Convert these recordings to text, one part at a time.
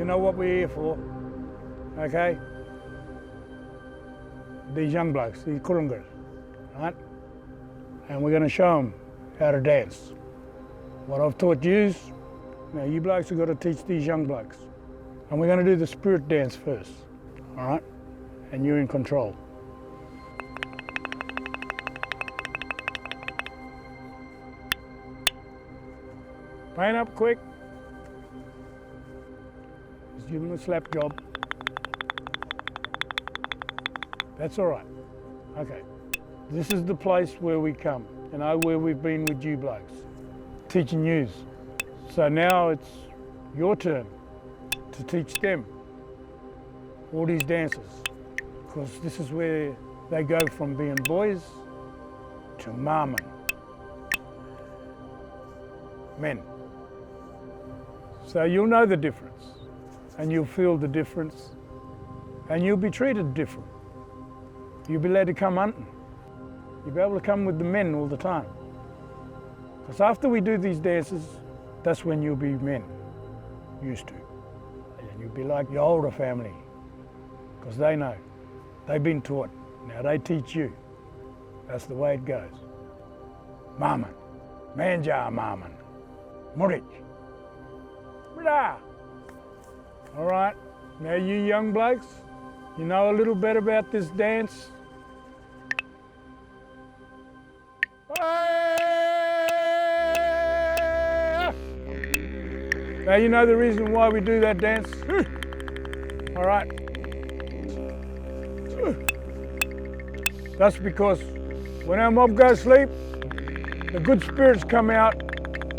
You know what we're here for, okay? These young blokes, these Noongar, right? And we're going to show them how to dance. What I've taught you, now you blokes have got to teach these young blokes. And we're going to do the spirit dance first, all right? And you're in control. Paint up quick. Just give them a slap job. That's all right. Okay. This is the place where we come, you know, where we've been with you blokes, teaching yous. So now it's your turn to teach them all these dances, because this is where they go from being boys to marmen, men. So you'll know the difference, and you'll feel the difference, and you'll be treated different. You'll be allowed to come hunting. You'll be able to come with the men all the time. Because after we do these dances, that's when you'll be men, used to. And you'll be like your older family, because they know. They've been taught. Now they teach you. That's the way it goes. Marmen, manja marmen, murik. All right, now you young blokes, you know a little bit about this dance. Now you know the reason why we do that dance. All right. That's because when our mob goes to sleep, the good spirits come out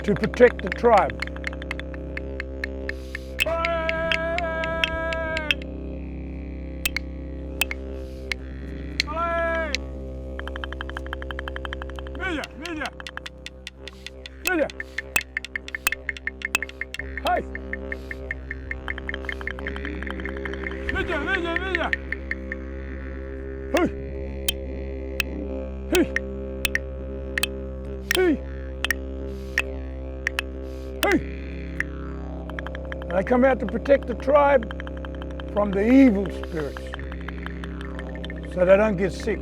to protect the tribe. Hey! Hey! Hey! Hey! Hey! They come out to protect the tribe from the evil spirits, so they don't get sick.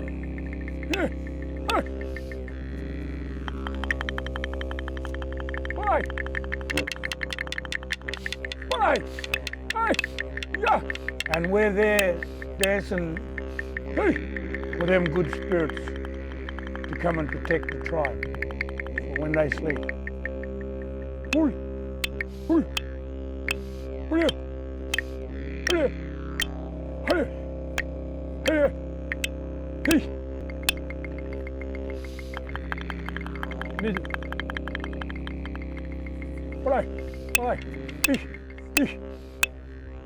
And we're there dancing for them good spirits to come and protect the tribe for when they sleep.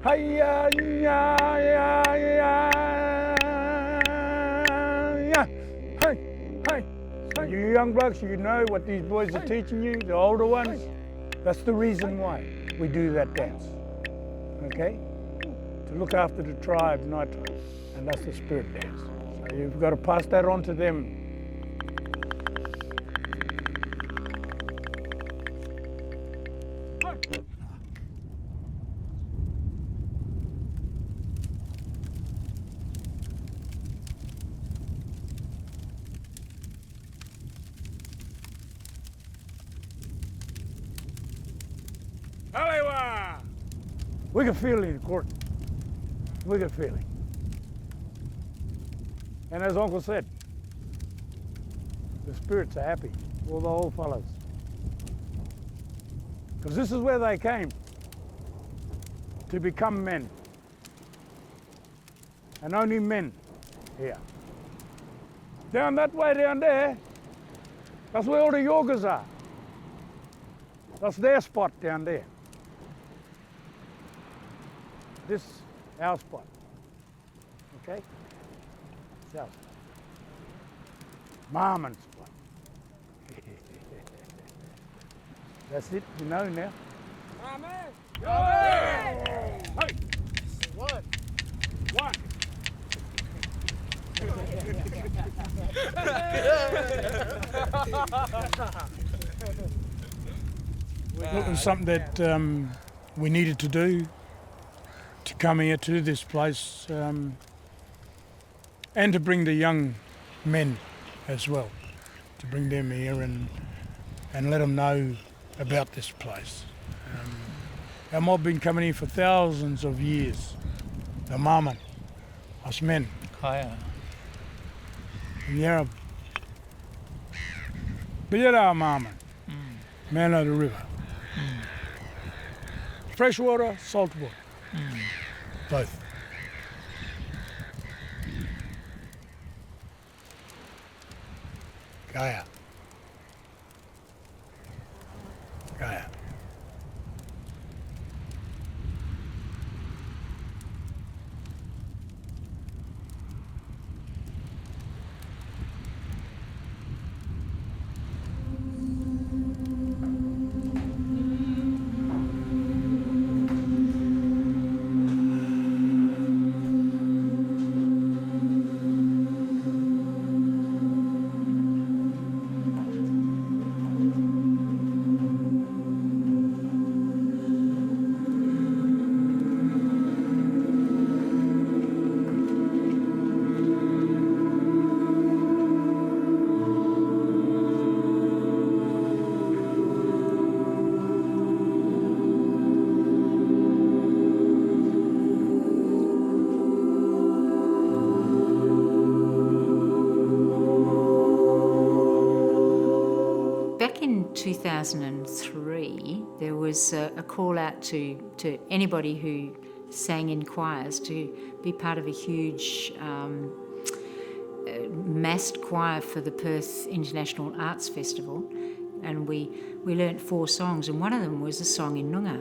Hiya, ya, ya, ya, ya. Hey, hey. So you young blokes, you know what these boys are teaching you, the older ones. That's the reason why we do that dance, okay? To look after the tribe night time, and that's the spirit dance. So you've got to pass that on to them. We can feel it, Court. We can feel it. And as Uncle said, the spirits are happy, all the old fellows. Because this is where they came to become men. And only men here. Down that way down there, that's where all the yogas are. That's their spot down there. This is our spot, okay? It's our spot. Marmen spot. That's it, you know now. Amen. Hey! One. It was something that we needed to do to come here to this place and to bring the young men as well, to bring them here and let them know about this place. Our mob been coming here for thousands of years. The Marmon, us men, Kaya. Yarra, Billera Marmon, man of the river. Fresh water, salt water, both. Kaya. Kaya. Back in 2003, there was a call out to anybody who sang in choirs to be part of a huge massed choir for the Perth International Arts Festival. And we learnt 4 songs, and one of them was a song in Noongar.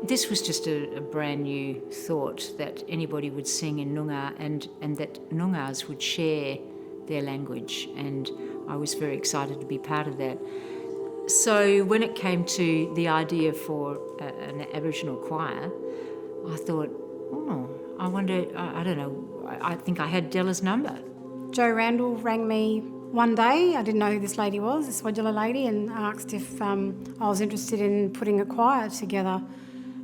This was just a brand new thought that anybody would sing in Noongar and that Noongars would share their language, and I was very excited to be part of that. So when it came to the idea for an Aboriginal choir, I thought, I wonder, I don't know, I think I had Della's number. Joe Randall rang me one day. I didn't know who this lady was, this Wadjala lady, and asked if I was interested in putting a choir together,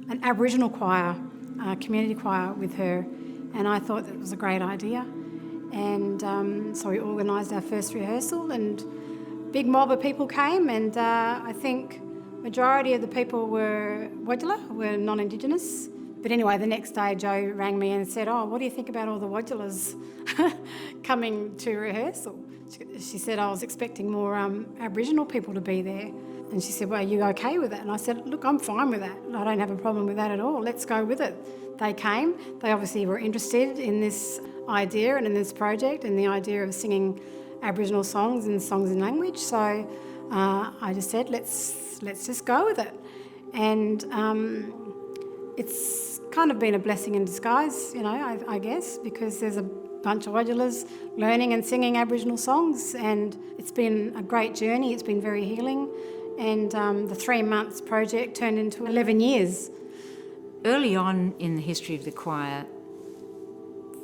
an Aboriginal choir, a community choir with her, and I thought that was a great idea. And so we organised our first rehearsal, and big mob of people came, and I think majority of the people were Wadjala, were non-Indigenous. But anyway, the next day Joe rang me and said, what do you think about all the Wadjalas coming to rehearsal? She said, I was expecting more Aboriginal people to be there. And she said, well, are you okay with that? And I said, look, I'm fine with that. I don't have a problem with that at all. Let's go with it. They came. They obviously were interested in this idea and in this project and the idea of singing Aboriginal songs and songs in language. So I just said, let's just go with it. And it's kind of been a blessing in disguise, I guess, because there's a bunch of Wadjalas learning and singing Aboriginal songs, and it's been a great journey. It's been very healing, and the 3 months project turned into 11 years. Early on in the history of the choir,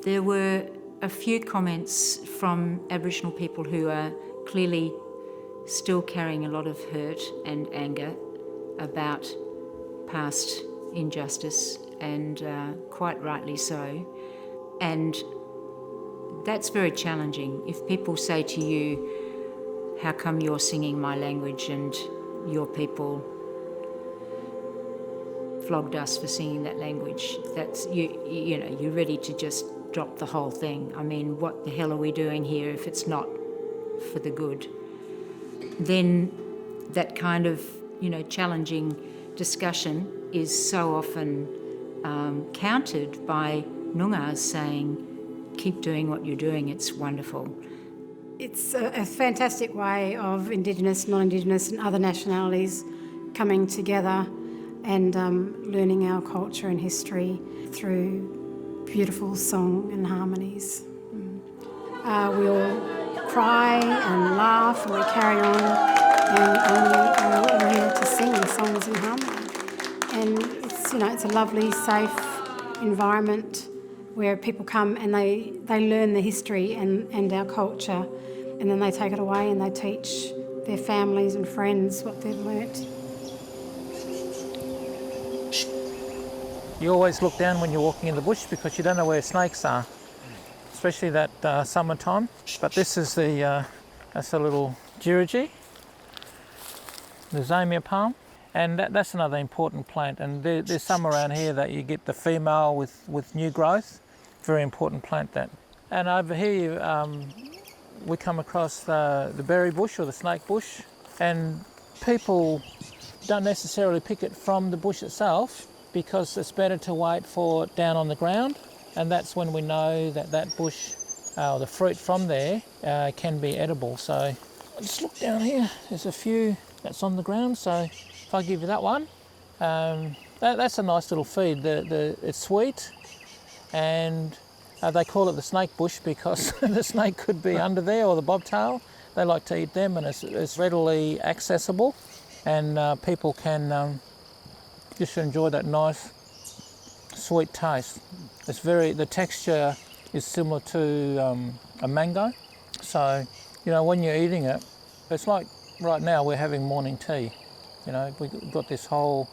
there were a few comments from Aboriginal people who are clearly still carrying a lot of hurt and anger about past injustice, and quite rightly so. And that's very challenging. If people say to you, how come you're singing my language and your people flogged us for singing that language, that's you're ready to just drop the whole thing. I mean, what the hell are we doing here if it's not for the good? Then that kind of challenging discussion is so often countered by Noongars saying, keep doing what you're doing, it's wonderful. It's a fantastic way of Indigenous, non-Indigenous and other nationalities coming together and learning our culture and history through beautiful song and harmonies. We all cry and laugh and we carry on, and we're here to sing songs in harmony. And it's a lovely, safe environment where people come and they learn the history and our culture, and then they take it away and they teach their families and friends what they've learnt. You always look down when you're walking in the bush because you don't know where snakes are, especially that summertime. But this is that's a little girigi, the Zamia palm, and that's another important plant. And there's some around here that you get the female with new growth. Very important plant that. And over here we come across the berry bush or the snake bush, and people don't necessarily pick it from the bush itself because it's better to wait for it down on the ground, and that's when we know that that bush, the fruit from there, can be edible. So I'll just look down here, there's a few that's on the ground, so if I give you that one, that's a nice little feed. It's sweet, and they call it the snake bush because the snake could be under there, or the bobtail. They like to eat them, and it's readily accessible, and people can just enjoy that nice sweet taste. The texture is similar to a mango. So, when you're eating it, it's like right now we're having morning tea. We've got this whole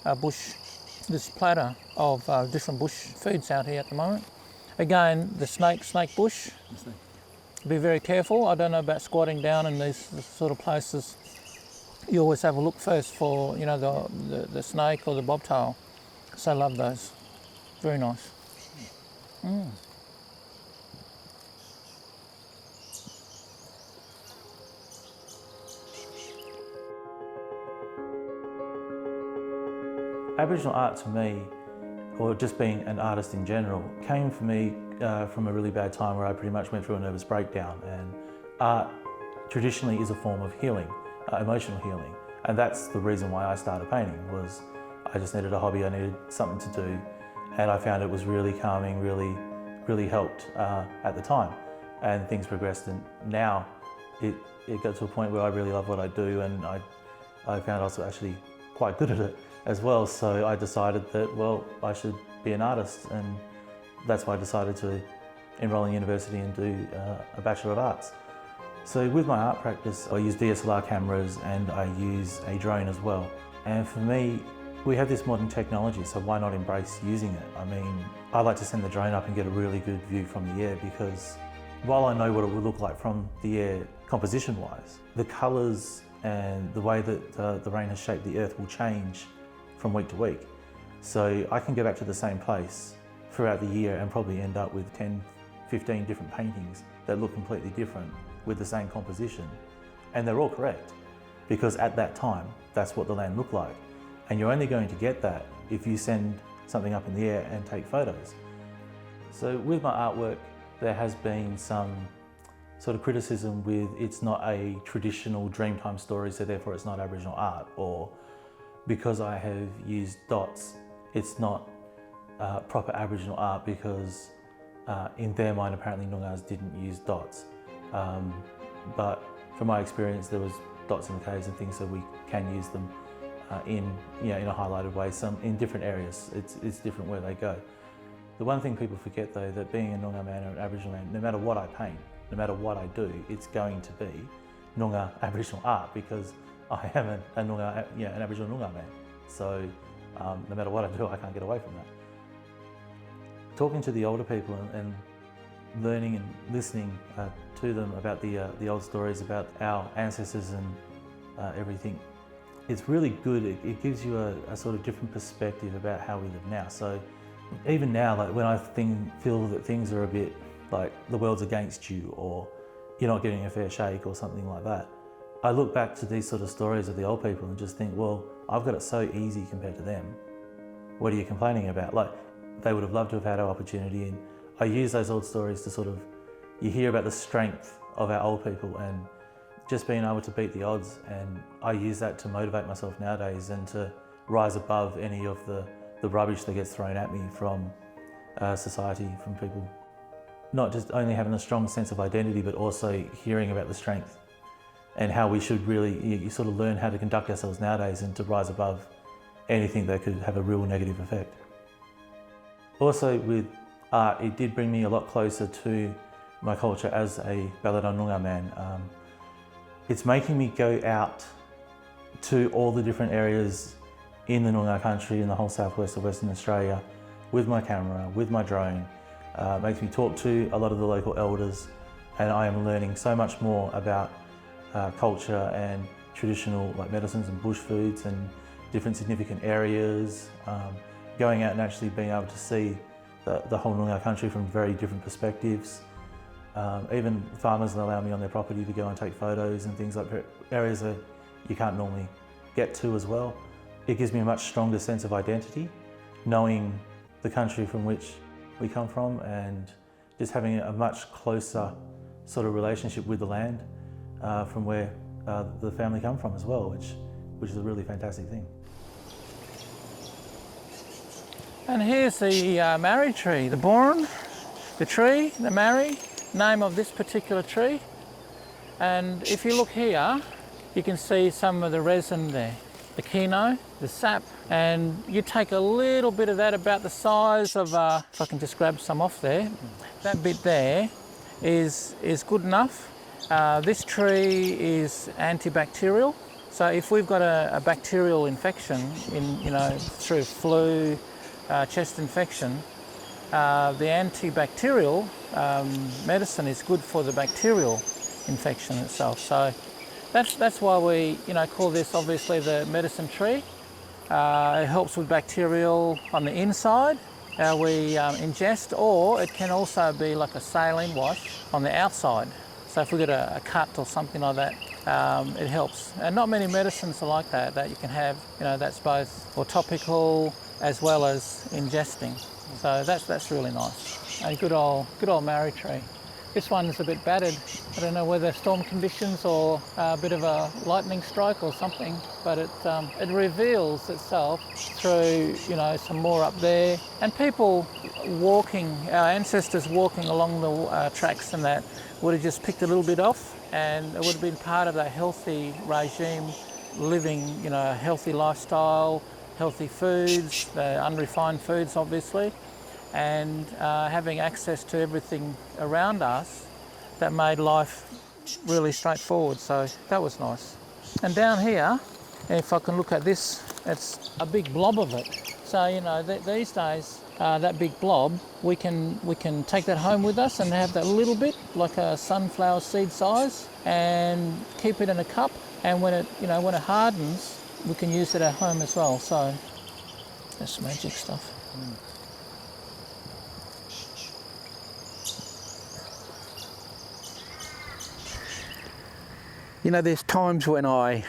this platter of different bush foods out here at the moment. Again, the snake bush. Be very careful. I don't know about squatting down in these sort of places. You always have a look first for, the snake or the bobtail. So I love those. Very nice. Aboriginal art to me, or just being an artist in general, came for me from a really bad time where I pretty much went through a nervous breakdown, and art traditionally is a form of healing, emotional healing, and that's the reason why I started painting. Was I just needed a hobby, I needed something to do, and I found it was really calming, really helped at the time, and things progressed, and now it got to a point where I really love what I do, and I found I was actually quite good at it as well, so I decided that, well, I should be an artist, and that's why I decided to enroll in university and do a Bachelor of Arts. So with my art practice, I use DSLR cameras and I use a drone as well. And for me, we have this modern technology, so why not embrace using it? I mean, I like to send the drone up and get a really good view from the air, because while I know what it would look like from the air composition-wise, the colours and the way that the rain has shaped the earth will change from week to week. So I can go back to the same place throughout the year and probably end up with 10, 15 different paintings that look completely different with the same composition. And they're all correct, because at that time, that's what the land looked like. And you're only going to get that if you send something up in the air and take photos. So with my artwork, there has been some sort of criticism with it's not a traditional Dreamtime story, so therefore it's not Aboriginal art, or because I have used dots, it's not proper Aboriginal art because in their mind apparently Noongars didn't use dots. But from my experience there was dots in the caves and things, so we can use them in a highlighted way, some in different areas. It's different where they go. The one thing people forget though, that being a Noongar man or an Aboriginal man, no matter what I paint, no matter what I do, it's going to be Noongar Aboriginal art, because I am an Noongar, an Aboriginal Noongar man. So no matter what I do, I can't get away from that. Talking to the older people and learning and listening to them about the old stories about our ancestors and everything, it's really good. It gives you a sort of different perspective about how we live now. So even now, like when I feel that things are a bit like the world's against you, or you're not getting a fair shake or something like that, I look back to these sort of stories of the old people and just think, well, I've got it so easy compared to them. What are you complaining about? Like, they would have loved to have had our opportunity, and I use those old stories to sort of, you hear about the strength of our old people and just being able to beat the odds, and I use that to motivate myself nowadays and to rise above any of the rubbish that gets thrown at me from society, from people. Not just only having a strong sense of identity, but also hearing about the strength and how we should really, you sort of learn how to conduct ourselves nowadays and to rise above anything that could have a real negative effect. Also with art, it did bring me a lot closer to my culture as a Balladon Noongar man. It's making me go out to all the different areas in the Noongar country in the whole southwest of Western Australia with my camera, with my drone. Makes me talk to a lot of the local elders, and I am learning so much more about culture and traditional medicines and bush foods and different significant areas. Going out and actually being able to see the whole Noongar country from very different perspectives. Even farmers that allow me on their property to go and take photos and things like that, areas that you can't normally get to as well. It gives me a much stronger sense of identity, knowing the country from which we come from and just having a much closer sort of relationship with the land from where the family come from as well, which is a really fantastic thing. And here's the marri tree, the bourne, the tree, the marri, name of this particular tree. And if you look here, you can see some of the resin there, the kino, the sap, and you take a little bit of that, about the size of, if I can just grab some off there, that bit there is good enough. This tree is antibacterial, so if we've got a bacterial infection through flu, chest infection, the antibacterial medicine is good for the bacterial infection itself. So that's why we call this obviously the medicine tree. It helps with bacterial on the inside we ingest, or it can also be like a saline wash on the outside. So if we get a cut or something like that, it helps. And not many medicines are like that you can have, that's both or topical as well as ingesting. So that's really nice. A good old marri tree. This one's a bit battered. I don't know whether storm conditions or a bit of a lightning strike or something, but it reveals itself through, some more up there. And people walking, our ancestors walking along the tracks and that, would have just picked a little bit off, and it would have been part of a healthy regime, living, a healthy lifestyle, healthy foods, unrefined foods obviously, and having access to everything around us that made life really straightforward. So that was nice. And down here, if I can look at this, it's a big blob of it. So these days, that big blob, we can take that home with us and have that little bit, like a sunflower seed size, and keep it in a cup. And when it hardens, we can use it at home as well. So that's magic stuff. There's times when I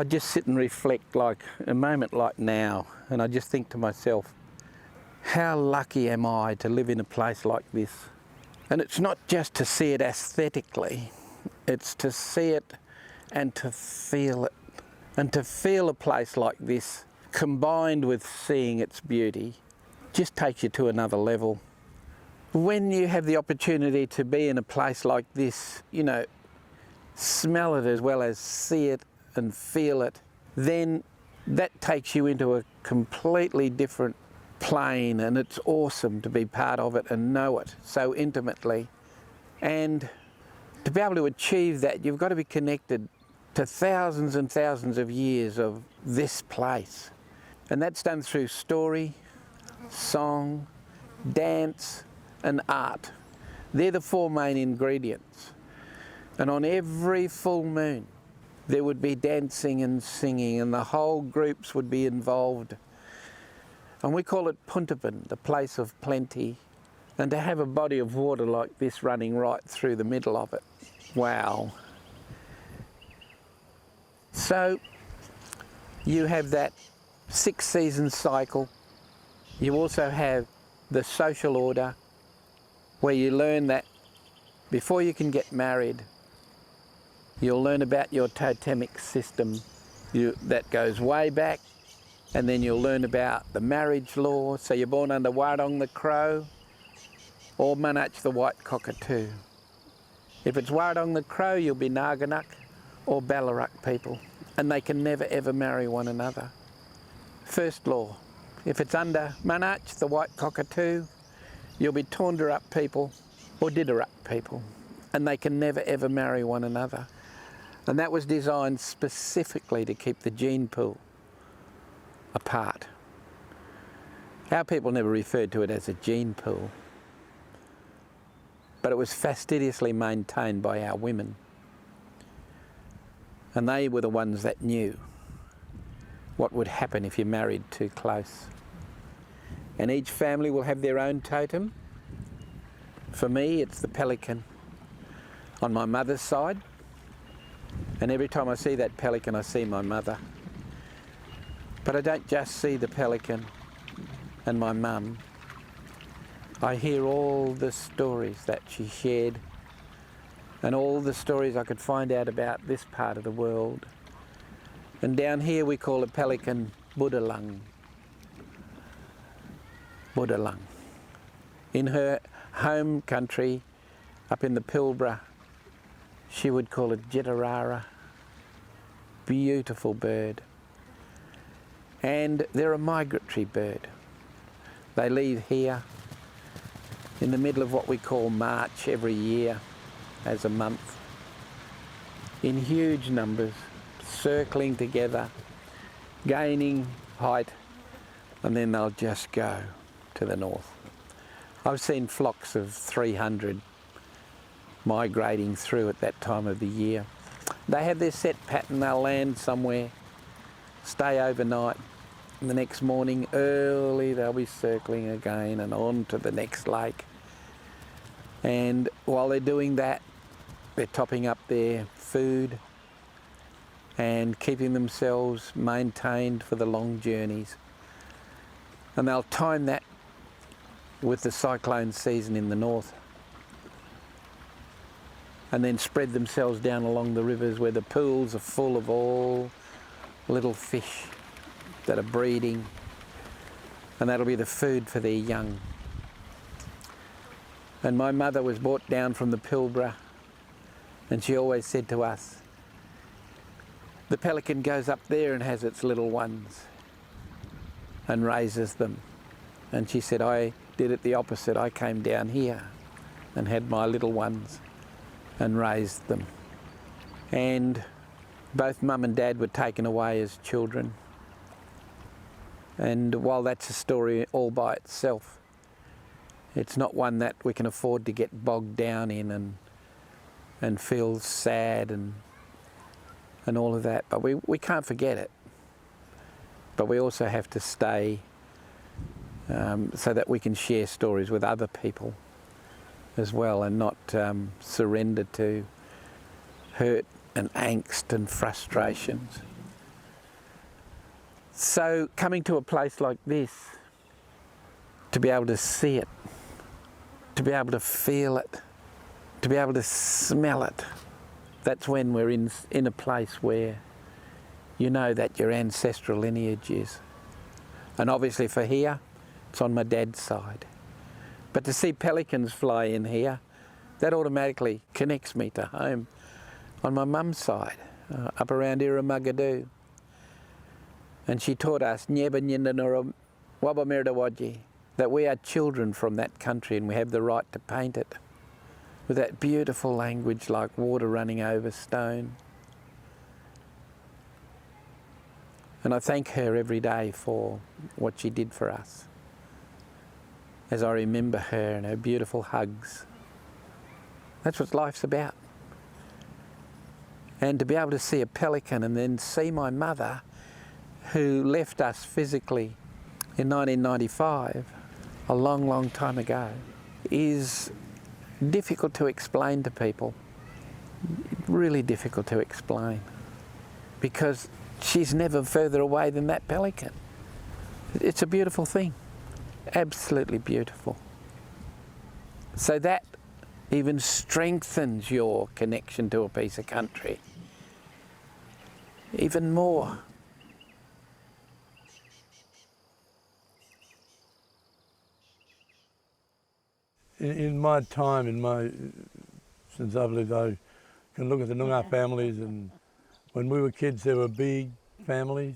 just sit and reflect, like a moment like now, and I just think to myself, how lucky am I to live in a place like this? And it's not just to see it aesthetically, it's to see it and to feel it. And to feel a place like this, combined with seeing its beauty, just takes you to another level. When you have the opportunity to be in a place like this, smell it as well as see it and feel it, then that takes you into a completely different plane, and it's awesome to be part of it and know it so intimately. And to be able to achieve that, you've got to be connected to thousands and thousands of years of this place. And that's done through story, song, dance and art. They're the four main ingredients. And on every full moon, there would be dancing and singing, and the whole groups would be involved. And we call it Puntabin, the place of plenty. And to have a body of water like this running right through the middle of it, wow. So you have that 6-season cycle. You also have the social order, where you learn that before you can get married, you'll learn about your totemic system that goes way back, and then you'll learn about the marriage law. So you're born under Warong the Crow or Manach the White Cockatoo. If it's Warong the Crow, you'll be Naganak or Ballarat people, and they can never ever marry one another. First law, if it's under Manach the White Cockatoo, you'll be Taunderup people or Didarup people, and they can never ever marry one another. And that was designed specifically to keep the gene pool apart. Our people never referred to it as a gene pool, but it was fastidiously maintained by our women. And they were the ones that knew what would happen if you married too close. And each family will have their own totem. For me, it's the pelican on my mother's side. And every time I see that pelican, I see my mother. But I don't just see the pelican and my mum. I hear all the stories that she shared and all the stories I could find out about this part of the world. And down here we call a pelican Budalung. Budalung. In her home country, up in the Pilbara, she would call it Jitarara. Beautiful bird. And they're a migratory bird. They leave here in the middle of what we call March every year as a month, in huge numbers, circling together, gaining height, and then they'll just go to the north. I've seen flocks of 300 migrating through at that time of the year. They have their set pattern, they'll land somewhere, stay overnight, and the next morning early they'll be circling again and on to the next lake. And while they're doing that, they're topping up their food and keeping themselves maintained for the long journeys. And they'll time that with the cyclone season in the north, and then spread themselves down along the rivers where the pools are full of all little fish that are breeding, and that'll be the food for their young. And my mother was brought down from the Pilbara, and she always said to us, the pelican goes up there and has its little ones and raises them. And she said, I did it the opposite. I came down here and had my little ones and raised them. And both mum and dad were taken away as children. And while that's a story all by itself, it's not one that we can afford to get bogged down in and feel sad and all of that. But we can't forget it. But we also have to stay so that we can share stories with other people as well, and not surrender to hurt and angst and frustrations. So coming to a place like this, to be able to see it, to be able to feel it, to be able to smell it, that's when we're in a place where you know that your ancestral lineage is. And obviously for here, it's on my dad's side. But to see pelicans fly in here, that automatically connects me to home on my mum's side, up around Irramugadoo. And she taught us, that we are children from that country and we have the right to paint it with that beautiful language like water running over stone. And I thank her every day for what she did for us, as I remember her and her beautiful hugs. That's what life's about. And to be able to see a pelican and then see my mother, who left us physically in 1995, a long, long time ago, is difficult to explain to people. Really difficult to explain, because she's never further away than that pelican. It's a beautiful thing, absolutely beautiful. So that even strengthens your connection to a piece of country even more. In my time, since I've lived, I can look at the Noongar families, and when we were kids there were big families.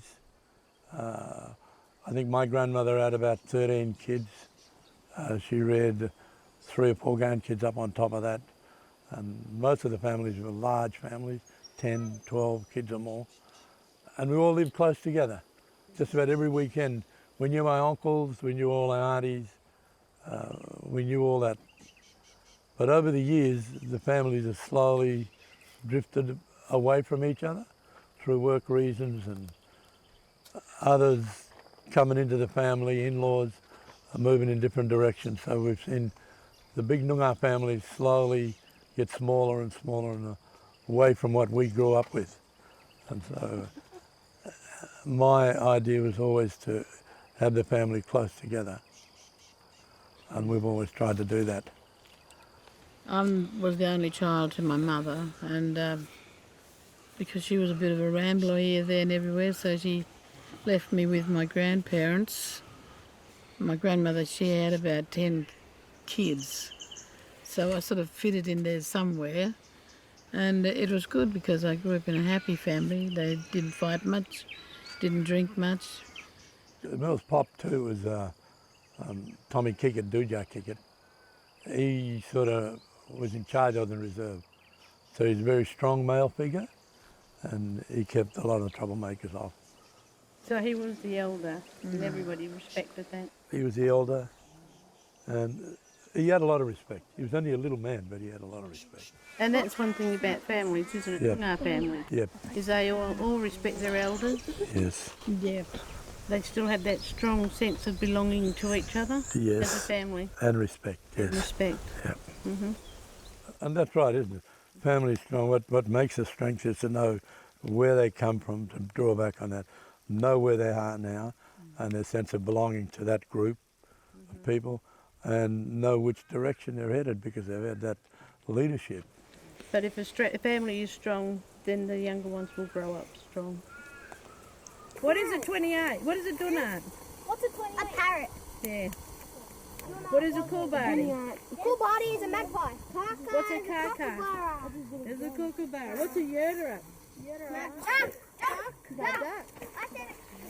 I think my grandmother had about 13 kids. She reared 3 or 4 grandkids up on top of that. And most of the families were large families, 10, 12 kids or more. And we all lived close together. just about every weekend. We knew my uncles, we knew all our aunties, we knew all that. But over the years, the families have slowly drifted away from each other through work reasons, and others coming into the family, in-laws are moving in different directions. So we've seen the big Noongar families slowly get smaller and smaller and away from what we grew up with. And so my idea was always to have the family close together, and we've always tried to do that. I was the only child to my mother, and because she was a bit of a rambler here, there and everywhere, so she left me with my grandparents. My grandmother, she had about 10 kids, so I sort of fitted in there somewhere, and it was good because I grew up in a happy family. They didn't fight much, didn't drink much. Mills Pop too was Tommy Kickett, Dooja Kickett. He sort of was in charge of the reserve. So he's a very strong male figure, and he kept a lot of troublemakers off. So he was the elder, and everybody respected that. He was the elder, and he had a lot of respect. He was only a little man, but he had a lot of respect. And that's one thing about families, isn't it? Yep. Noongar families. Yep. Is they all respect their elders. Yes. Yeah. They still have that strong sense of belonging to each other Yes. as a family. And respect, yes. Respect. Yep. Mm-hmm. And that's right, isn't it? Family strong. What makes us strength is to know where they come from, to draw back on that, know where they are now, and their sense of belonging to that group of people, and know which direction they're headed because they've had that leadership. But if a family is strong, then the younger ones will grow up strong. What is a 28? What is a dunat? What's a 28? A parrot. Yeah. What is a coolbody? A coolbody is a magpie. What's a kaka? It's a kookaburra. What's a yerderup? Duck.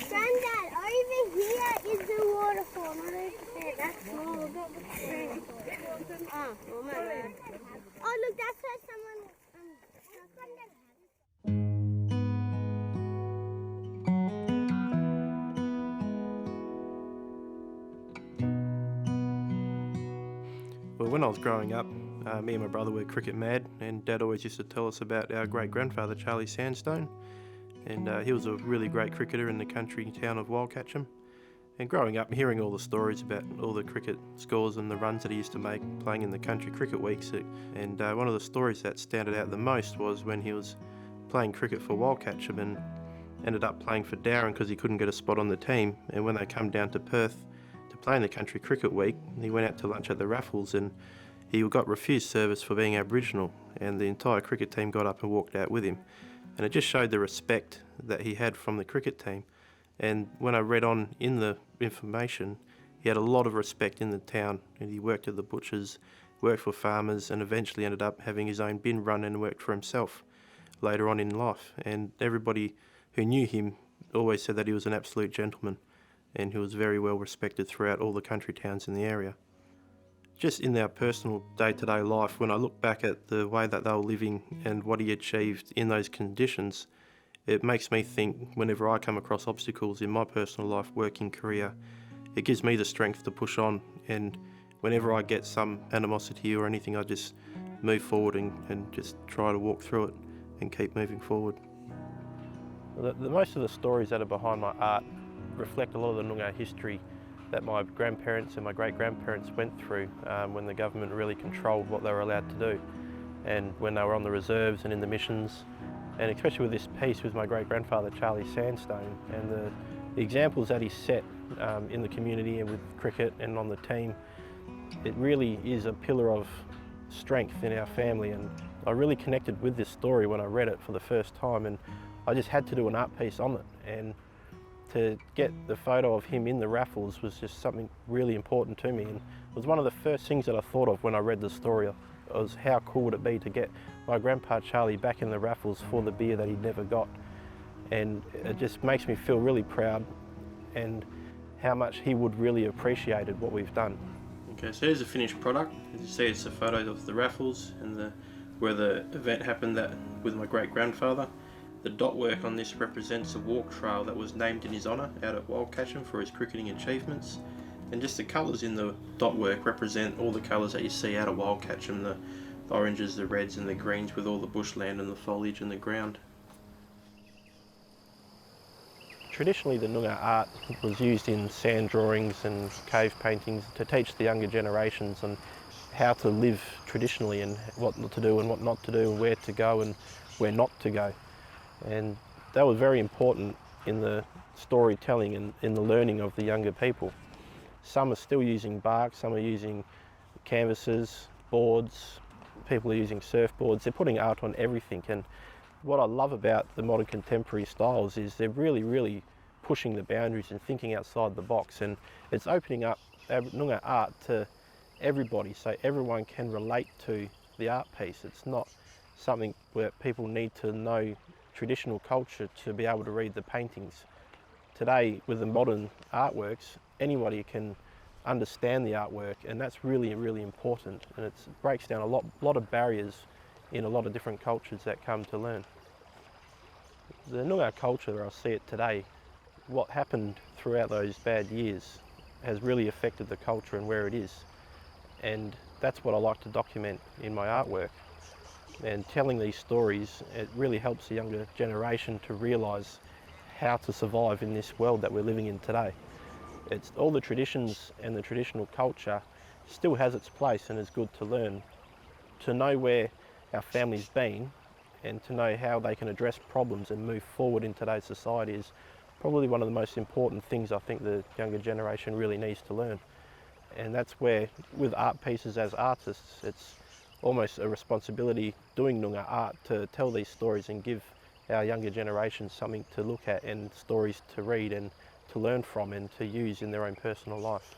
Granddad, over here is the waterfall. Not over there. That's small. Look at the screen. Oh my God. Oh look, that's where someone. Well, when I was growing up, me and my brother were cricket mad, and Dad always used to tell us about our great-grandfather, Charlie Sandstone. And he was a really great cricketer in the country town of Wildcatcham. And growing up, hearing all the stories about all the cricket scores and the runs that he used to make playing in the country cricket weeks. And one of the stories that stood out the most was when he was playing cricket for Wildcatcham and ended up playing for Darren because he couldn't get a spot on the team. And when they come down to Perth to play in the country cricket week, he went out to lunch at the Raffles and he got refused service for being Aboriginal, and the entire cricket team got up and walked out with him. And it just showed the respect that he had from the cricket team. And when I read on in the information, he had a lot of respect in the town, and he worked at the butchers, worked for farmers, and eventually ended up having his own bin run and worked for himself later on in life. And everybody who knew him always said that he was an absolute gentleman, and he was very well respected throughout all the country towns in the area. Just in our personal day-to-day life, when I look back at the way that they were living and what he achieved in those conditions, it makes me think whenever I come across obstacles in my personal life, working career, it gives me the strength to push on, and whenever I get some animosity or anything, I just move forward and just try to walk through it and keep moving forward. Most of the stories that are behind my art reflect a lot of the Noongar history that my grandparents and my great-grandparents went through when the government really controlled what they were allowed to do, and when they were on the reserves and in the missions, and especially with this piece with my great-grandfather Charlie Sandstone and the examples that he set in the community and with cricket and on the team. It really is a pillar of strength in our family, and I really connected with this story when I read it for the first time, and I just had to do an art piece on it. And to get the photo of him in the Raffles was just something really important to me, and it was one of the first things that I thought of when I read the story. Was how cool would it be to get my grandpa Charlie back in the Raffles for the beer that he never got. And it just makes me feel really proud and how much he would really appreciated what we've done. Okay, so here's the finished product. As you see, it's a photo of the Raffles and where the event happened with my great grandfather. The dot work on this represents a walk trail that was named in his honour out at Wildcatcham for his cricketing achievements. And just the colours in the dot work represent all the colours that you see out of Wildcatcham, the oranges, the reds and the greens with all the bushland and the foliage and the ground. Traditionally the Noongar art was used in sand drawings and cave paintings to teach the younger generations on how to live traditionally and what to do and what not to do and where to go and where not to go. And that was very important in the storytelling and in the learning of the younger people. Some are still using bark, some are using canvases, boards, people are using surfboards. They're putting art on everything. And what I love about the modern contemporary styles is they're really pushing the boundaries and thinking outside the box, and it's opening up Noongar art to everybody, so everyone can relate to the art piece. It's not something where people need to know traditional culture to be able to read the paintings. Today, with the modern artworks, anybody can understand the artwork, and that's really important, and it breaks down a lot of barriers in a lot of different cultures that come to learn. The Noongar culture, I see it today, what happened throughout those bad years has really affected the culture and where it is, and that's what I like to document in my artwork. And telling these stories, it really helps the younger generation to realise how to survive in this world that we're living in today. It's all the traditions and the traditional culture still has its place and is good to learn. To know where our family's been and to know how they can address problems and move forward in today's society is probably one of the most important things I think the younger generation really needs to learn. And that's where, with art pieces as artists, it's almost a responsibility doing Noongar art to tell these stories and give our younger generation something to look at and stories to read and to learn from and to use in their own personal life.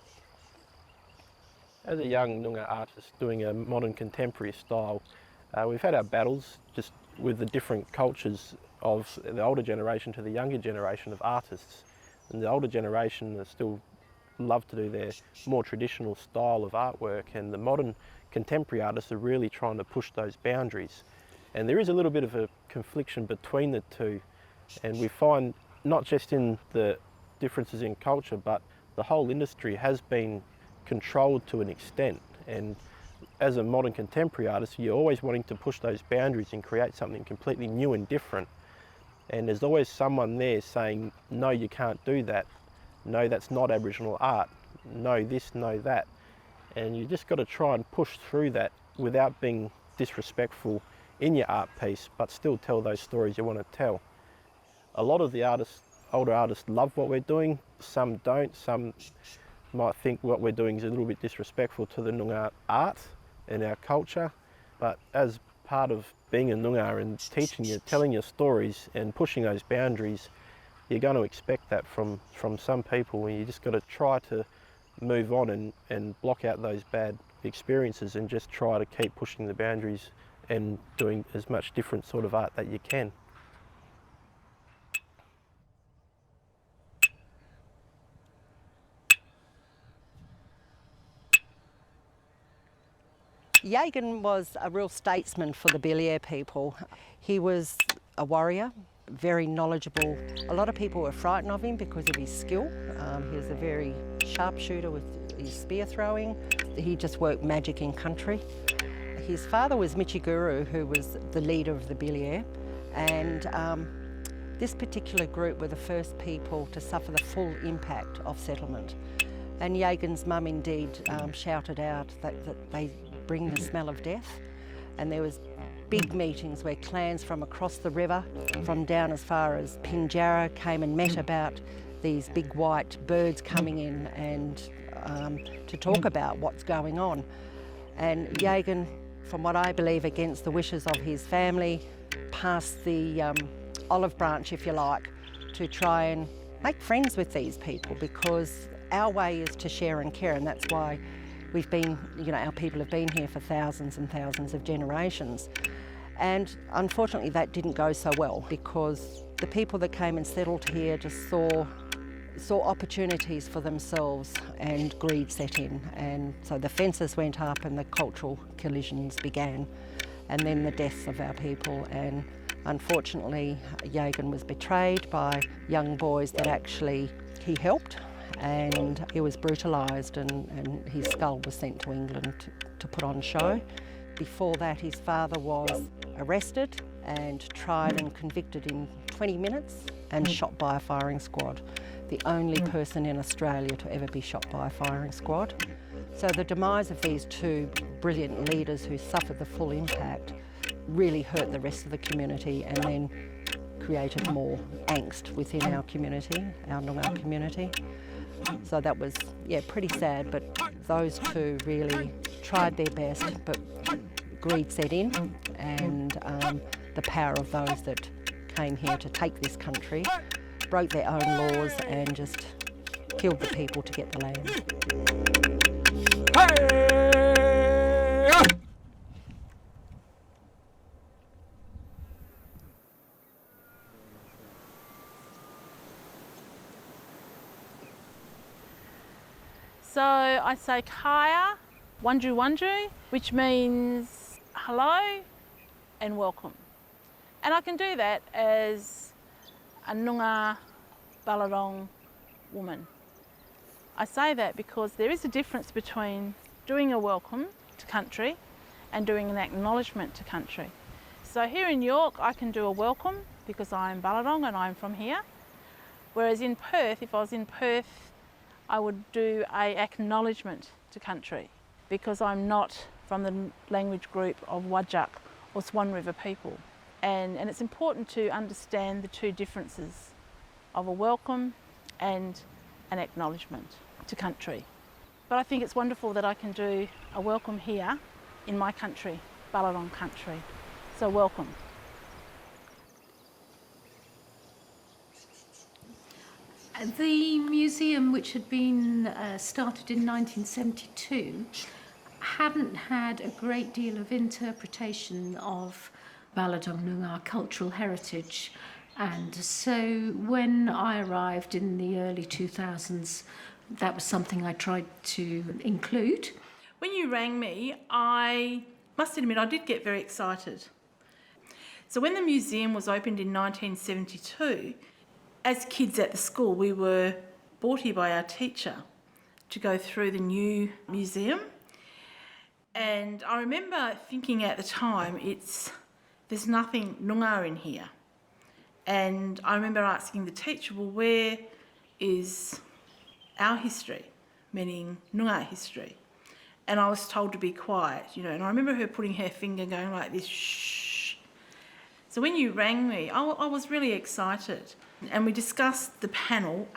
As a young Noongar artist doing a modern contemporary style, we've had our battles just with the different cultures of the older generation to the younger generation of artists. And the older generation still love to do their more traditional style of artwork, and the modern contemporary artists are really trying to push those boundaries. And there is a little bit of a confliction between the two, and we find not just in the differences in culture, but the whole industry has been controlled to an extent. And as a modern contemporary artist, you're always wanting to push those boundaries and create something completely new and different. And there's always someone there saying, no, you can't do that. No, that's not Aboriginal art. No, this, no, that. And you just got to try and push through that without being disrespectful in your art piece, but still tell those stories you want to tell. A lot of the older artists love what we're doing. Some don't. Some might think what we're doing is a little bit disrespectful to the Noongar art and our culture. But as part of being a Noongar and teaching you, telling your stories and pushing those boundaries, you're going to expect that from some people, and you just got to try to move on and block out those bad experiences and just try to keep pushing the boundaries and doing as much different sort of art that you can. Yagan was a real statesman for the Belair people. He was a warrior, very knowledgeable. A lot of people were frightened of him because of his skill. He was a very sharpshooter with his spear throwing. He just worked magic in country. His father was Michiguru, who was the leader of the Belair, and this particular group were the first people to suffer the full impact of settlement. And Yagan's mum indeed shouted out that they bring the smell of death, and there was big meetings where clans from across the river, from down as far as Pinjarra, came and met about these big white birds coming in and to talk about what's going on. And Yagan, from what I believe against the wishes of his family, passed the olive branch, if you like, to try and make friends with these people, because our way is to share and care, and that's why we've been, our people have been here for thousands and thousands of generations. And unfortunately that didn't go so well, because the people that came and settled here just saw opportunities for themselves, and greed set in, and so the fences went up and the cultural collisions began, and then the deaths of our people, and Unfortunately, Yagan was betrayed by young boys that actually he helped, and he was brutalised, and his skull was sent to England to put on show. Before that, his father was arrested and tried and convicted in 20 minutes and shot by a firing squad. The only person in Australia to ever be shot by a firing squad. So the demise of these two brilliant leaders who suffered the full impact really hurt the rest of the community, and then created more angst within our community, our Noongar community. So that was, pretty sad, but those two really tried their best, but greed set in, and the power of those that came here to take this country broke their own laws and just killed the people to get the land. So I say kaya, wanju wanju, which means hello and welcome. And I can do that as a Noongar Balarong woman. I say that because there is a difference between doing a welcome to country and doing an acknowledgement to country. So here in York, I can do a welcome because I'm Balarong and I'm from here. Whereas in Perth, if I was in Perth, I would do an acknowledgement to country because I'm not from the language group of Whadjuk or Swan River people. And it's important to understand the two differences of a welcome and an acknowledgement to country. But I think it's wonderful that I can do a welcome here in my country, Balarong country. So welcome. The museum, which had been started in 1972, hadn't had a great deal of interpretation of Baladong Noongar cultural heritage, and so when I arrived in the early 2000s, that was something I tried to include. When you rang me, I must admit I did get very excited. So when the museum was opened in 1972, as kids at the school, we were brought here by our teacher to go through the new museum. And I remember thinking at the time, there's nothing Noongar in here. And I remember asking the teacher, well, where is our history, meaning Noongar history? And I was told to be quiet, and I remember her putting her finger going like this, shh. So when you rang me, I was really excited. And we discussed a panel,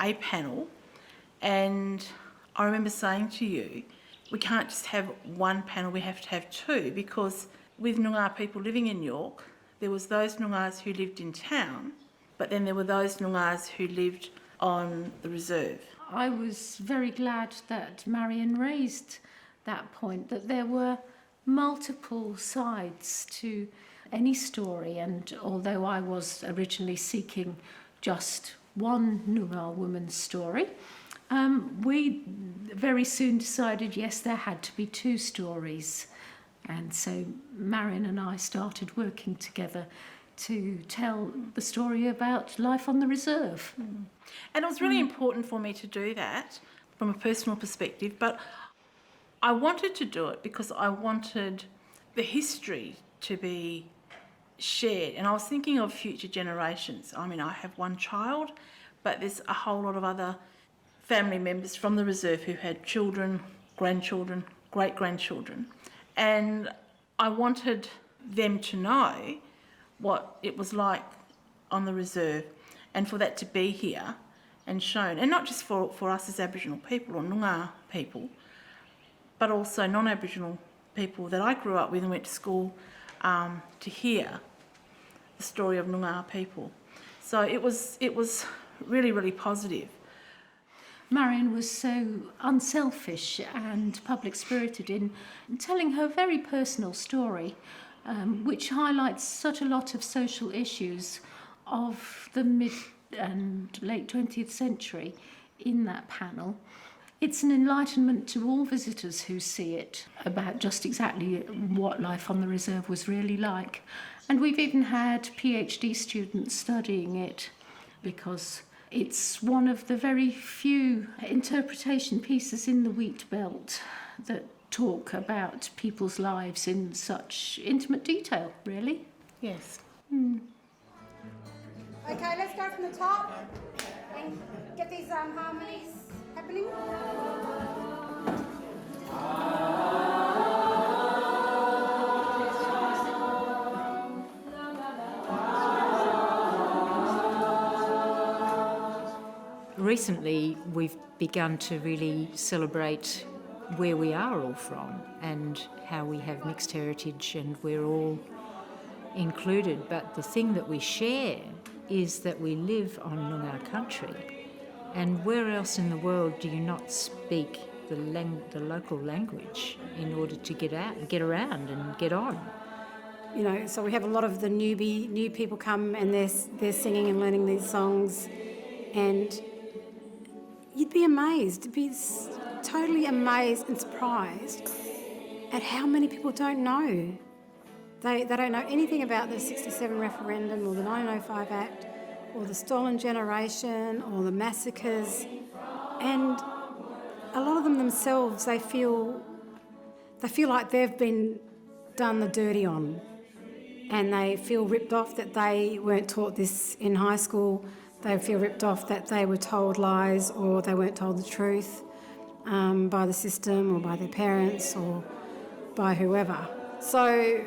and I remember saying to you, we can't just have one panel, we have to have two, because with Noongar people living in York, there was those Noongars who lived in town, but then there were those Noongars who lived on the reserve. I was very glad that Marion raised that point, that there were multiple sides to any story, and although I was originally seeking just one Noongar woman's story, we very soon decided, yes, there had to be two stories. And so Marion and I started working together to tell the story about life on the reserve. And it was really important for me to do that from a personal perspective, but I wanted to do it because I wanted the history to be shared, and I was thinking of future generations. I mean, I have one child, but there's a whole lot of other family members from the reserve who had children, grandchildren, great-grandchildren, and I wanted them to know what it was like on the reserve, and for that to be here and shown, and not just for us as Aboriginal people or Noongar people, but also non-Aboriginal people that I grew up with and went to school to hear the story of Noongar people. So it was really, really positive. Marion was so unselfish and public-spirited in telling her very personal story, which highlights such a lot of social issues of the mid and late 20th century in that panel. It's an enlightenment to all visitors who see it about just exactly what life on the reserve was really like. And we've even had PhD students studying it because it's one of the very few interpretation pieces in the wheat belt that talk about people's lives in such intimate detail, really. Yes. Okay, let's go from the top and get these harmonies happening. Recently, we've begun to really celebrate where we are all from and how we have mixed heritage and we're all included. But the thing that we share is that we live on Noongar country. And where else in the world do you not speak the local language in order to get out, get around and get on? You know, so we have a lot of the new people come and they're singing and learning these songs, and you'd be amazed, totally amazed and surprised at how many people don't know. They don't know anything about the 67 referendum or the 1905 Act or the stolen generation or the massacres, and a lot of them themselves, they feel like they've been done the dirty on, and they feel ripped off that they weren't taught this in high school. They feel ripped off that they were told lies or they weren't told the truth by the system or by their parents or by whoever. So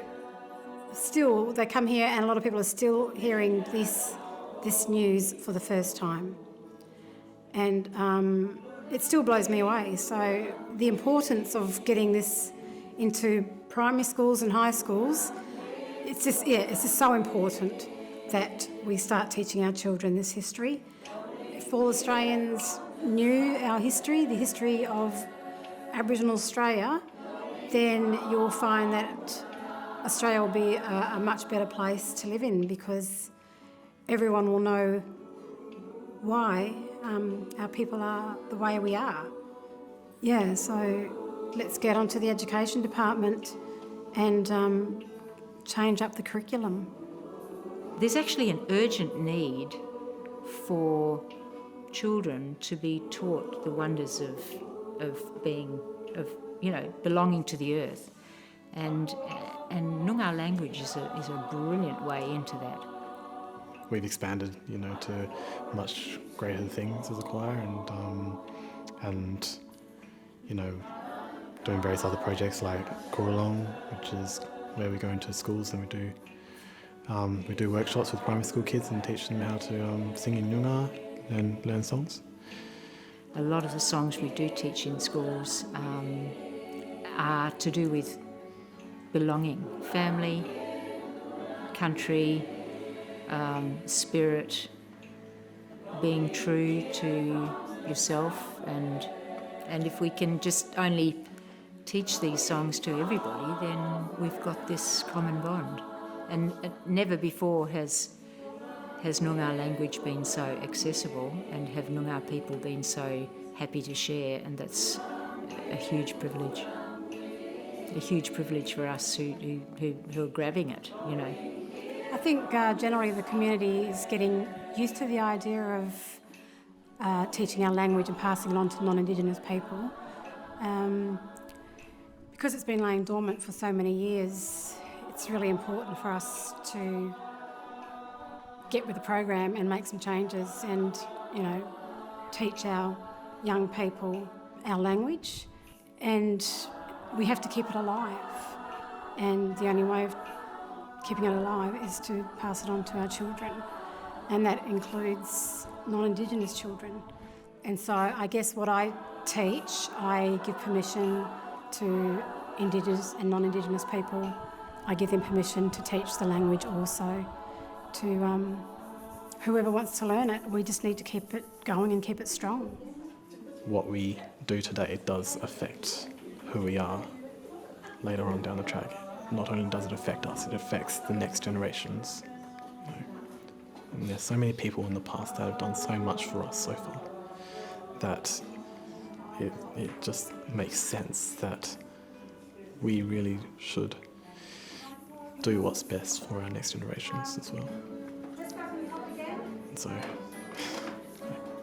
still, they come here and a lot of people are still hearing this news for the first time. And it still blows me away. So the importance of getting this into primary schools and high schools, it's just so important that we start teaching our children this history. If all Australians knew our history, the history of Aboriginal Australia, then you'll find that Australia will be a much better place to live in, because everyone will know why our people are the way we are. Yeah, so let's get onto the education department and change up the curriculum. There's actually an urgent need for children to be taught the wonders of belonging to the earth, and Noongar language is a brilliant way into that. We've expanded, to much greater things as a choir, and doing various other projects like Koralong, which is where we go into schools and we do workshops with primary school kids and teach them how to sing in Noongar and learn songs. A lot of the songs we do teach in schools are to do with belonging, family, country, spirit, being true to yourself, and if we can just only teach these songs to everybody, then we've got this common bond. And never before has Noongar language been so accessible, and have Noongar people been so happy to share, and that's a huge privilege. A huge privilege for us who are grabbing it, I think generally the community is getting used to the idea of teaching our language and passing it on to non-Indigenous people. Because it's been laying dormant for so many years, it's really important for us to get with the program and make some changes and, teach our young people our language, and we have to keep it alive. And the only way of keeping it alive is to pass it on to our children, and that includes non-Indigenous children. And so I guess what I teach, I give permission to Indigenous and non-Indigenous people. I give them permission to teach the language also to whoever wants to learn it. We just need to keep it going and keep it strong. What we do today does affect who we are later on down the track. Not only does it affect us, it affects the next generations. And there's so many people in the past that have done so much for us so far that it just makes sense that we really should do what's best for our next generations as well. And so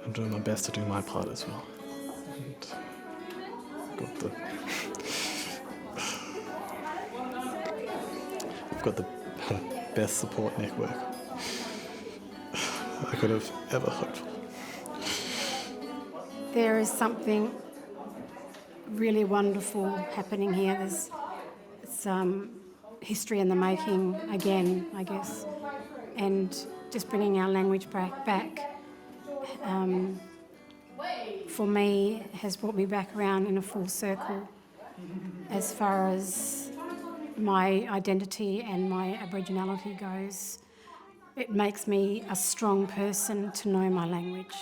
I'm doing my best to do my part as well. And I've got the best support network I could have ever hoped for. There is something really wonderful happening here. It's history in the making again, I guess, and just bringing our language back for me has brought me back around in a full circle as far as my identity and my Aboriginality goes. It makes me a strong person to know my language.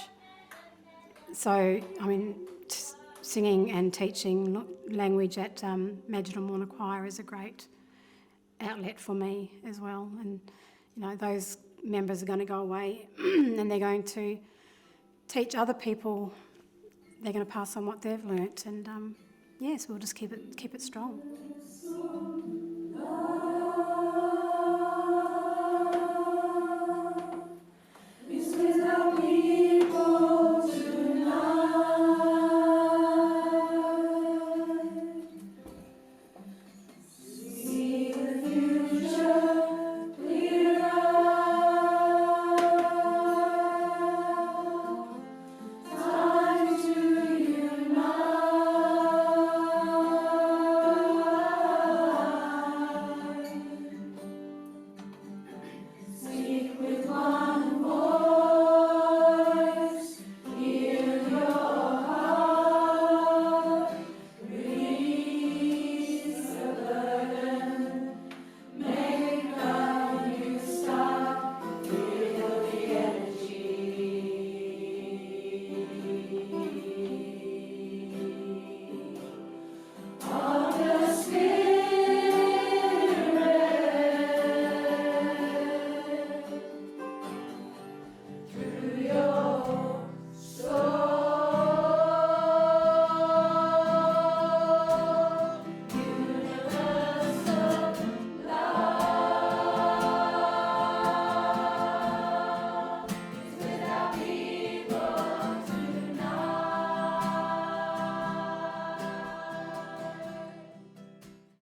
So, I mean, singing and teaching language at Maginal Morna Choir is a great outlet for me as well. And, you know, those members are going to go away and they're going to teach other people. They're going to pass on what they've learnt, and yes, we'll just keep it strong.